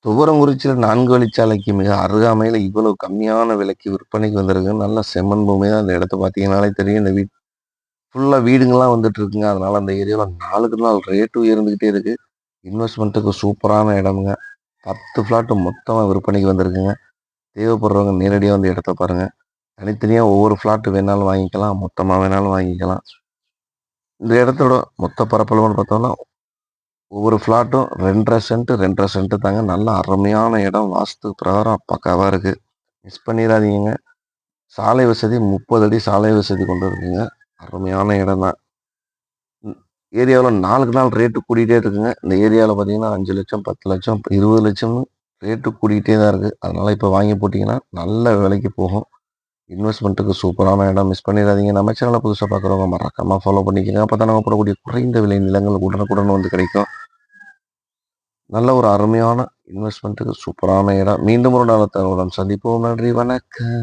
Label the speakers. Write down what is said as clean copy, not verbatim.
Speaker 1: துவரங்குறிச்சியில 4 வழிச்சாலைக்கு மிக அருகாமையில இவ்வளவு கம்மியான விலைக்கு விற்பனைக்கு வந்திருக்கு. நல்ல செம்மண் பூமி தான். அந்த இடத்த பார்த்தீங்கன்னாலே தெரியும். இந்த ஃபுல்லா வீடுங்கலாம் வந்துட்டு இருக்குங்க. அதனால அந்த ஏரியால நாளுக்கு நாள் ரேட் உயர்ந்துகிட்டே இருக்கு. இன்வெஸ்ட்மென்ட்டுக்கு சூப்பரான இடம்ங்க. 10 ஃப்ளாட் மொத்தமா விற்பனைக்கு வந்திருக்குங்க. தேவைப்படுறவங்க நேரடியா வந்து இடத்த பாருங்க. தனித்தனியா ஒவ்வொரு ஃப்ளாட் வேணாலும் வாங்கிக்கலாம். மொத்தமா வேணாலும் வாங்கிக்கலாம். இந்த இடத்தோட மொத்த பரப்பளவுன்னு பார்த்தோம்னா, ஒவ்வொரு ஃப்ளாட்டும் 2 1/2 சென்ட் 2 1/2 சென்ட் தாங்க. நல்ல அருமையான இடம். வாஸ்து பிரகாரம் பக்காவா இருக்கு. மிஸ் பண்ணிறாதீங்கங்க. சாலை வசதி 30 அடி சாலை வசதி கொண்டு இருக்குங்க. அருமையான இடம் தான். ஏரியாவுல நாளுக்கு நாள் ரேட்டு கூடிட்டே இருக்குங்க. இந்த ஏரியால பார்த்தீங்கன்னா 5,00,000 10,00,000 20,00,000 ரேட்டு கூடிட்டே தான் இருக்கு. அதனால இப்ப வாங்கி போட்டீங்கன்னா, நல்ல விலைக்கு போகும். இன்வெஸ்ட்மென்ட்டுக்கு சூப்பரான இடம். மிஸ் பண்ணிறாதீங்க. நம்ம சேனல புதுசா பார்க்குறவங்க மறக்காம ஃபாலோ பண்ணிக்கங்க. அப்பதான் நாங்க போடக்கூடிய குறைந்த விலை நிலங்கள் உடனுக்குடன் வந்து கிடைக்கும். நல்ல ஒரு அருமையான இன்வெஸ்ட்மென்ட்டுக்கு சூப்பரான இடம். மீண்டும் ஒரு நல்ல தகவலுடன் சந்திப்போம். நன்றி, வணக்கம்.